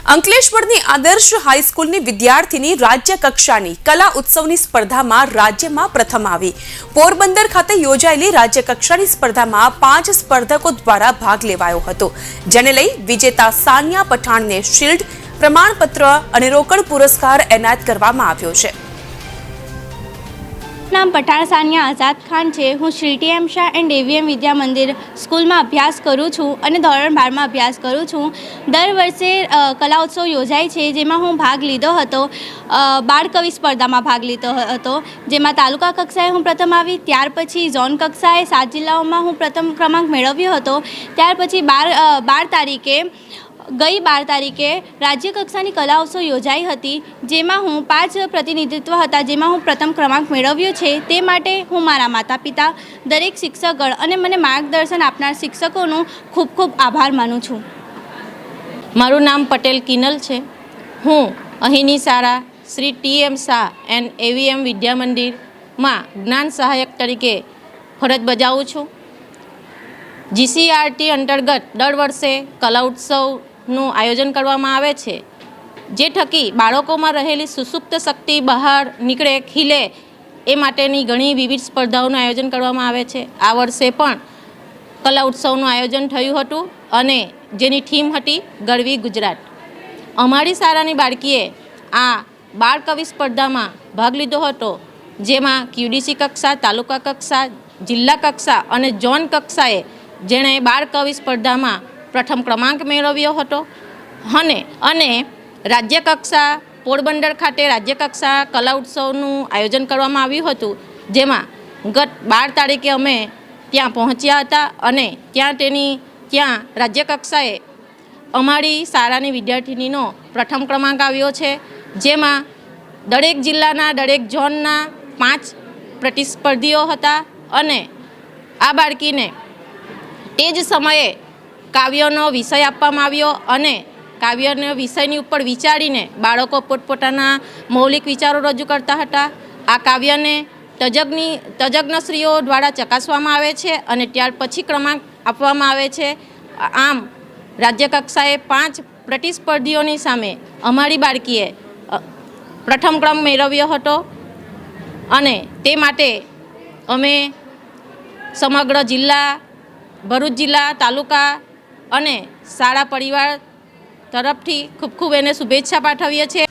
અંકલેશ્વરની આદર્શ હાઈસ્કૂલની વિદ્યાર્થીની રાજ્ય કક્ષાની કલા ઉત્સવની સ્પર્ધામાં રાજ્યમાં પ્રથમ આવી। પોરબંદર ખાતે યોજાયેલી રાજ્ય કક્ષાની સ્પર્ધામાં 5 સ્પર્ધકો દ્વારા ભાગ લેવાયો હતો, જેને લઈ વિજેતા સાનિયા પઠાણને શિલ્ડ, પ્રમાણપત્ર અને રોકડ પુરસ્કાર એનાયત કરવામાં આવ્યો છે। नाम पठाण सानिया आजाद खान है। हूँ Shri T M. Shah and AVM Vidya Mandir school में अभ्यास करूँ छूँ और धोरण 12 में अभ्यास करूँ छूँ। दर वर्षे कला उत्सव योजाय है, जेमां हूँ भाग लीधो हतो। बाळ कवि स्पर्धा में भाग लीधो हतो, जेमां तालुका कक्षाए हूँ प्रथम आवी। त्यार पछी झोन कक्षाए 7 जिल्लाओं में हूँ प्रथम क्रमांक मेळव्यो हतो। त्यार पछी 12 तारीखे राज्य कक्षानी कला उत्सव योजाई हती, जेमां हूँ 5 प्रतिनिधित्व हता, जेमां हूँ प्रथम क्रमांक मेळव्यो छे। ते माटे हूँ मारा माता पिता, दरेक शिक्षकगण अने मने मार्गदर्शन आपनार शिक्षकोनो खूब खूब आभार मानु छूं। मारुं नाम पटेल किनल छे। हूँ अहीनी शाळा Shri T M. Shah and AVM Vidya Mandir में ज्ञान सहायक तरीके फरज बजावुं छूं। GCRT अंतर्गत दर वर्षे कला उत्सवનું આયોજન કરવામાં આવે છે, જે થકી બાળકોમાં રહેલી સુસુપ્ત શક્તિ બહાર નીકળે, ખીલે એ માટેની ઘણી વિવિધ સ્પર્ધાઓનું આયોજન કરવામાં આવે છે। આ વર્ષે પણ કલા ઉત્સવનું આયોજન થયું હતું અને જેની થીમ હતી ગરવી ગુજરાત। અમારી શાળાની બાળકીએ આ બાળ કવિ સ્પર્ધામાં ભાગ લીધો હતો, જેમાં QDC કક્ષા, તાલુકા કક્ષા, જિલ્લા કક્ષા અને ઝોન કક્ષાએ જેણે બાળ કવિ સ્પર્ધામાં प्रथम क्रमांक मेळव्यो हतो अने राज्य कक्षा पोरबंदर खाते राज्य कक्षा कला उत्सवનું आयोजन करवामां આવ્યું હતું, જેમાં ગત 12 તારીખે અમે ત્યાં પહોંચ્યા હતા અને ત્યાં રાજ્ય કક્ષાએ અમારી શાળાની વિદ્યાર્થીનીનો પ્રથમ ક્રમાંક આવ્યો છે, જેમાં દરેક જિલ્લાના દરેક ઝોનના 5 પ્રતિસ્પર્ધીઓ હતા અને આ બાળકીને તે જ સમયે કાવ્યનો વિષય આપવામાં આવ્યો અને કાવ્યના વિષયની ઉપર વિચારીને બાળકો પોતપોતાના મૌલિક વિચારો રજૂ કરતા હતા। આ કાવ્યને તજજ્ઞશ્રીઓ દ્વારા ચકાસવામાં આવે છે અને ત્યાર પછી ક્રમાંક આપવામાં આવે છે। આમ રાજ્ય કક્ષાએ 5 પ્રતિસ્પર્ધીઓની સામે અમારી બાળકીએ પ્રથમ ક્રમ મેળવ્યો હતો અને તે માટે અમે સમગ્ર જિલ્લા, ભરૂચ જિલ્લા, તાલુકા અને શાળા પરિવાર તરફથી ખૂબ ખૂબ એને શુભેચ્છા પાઠવીએ છીએ।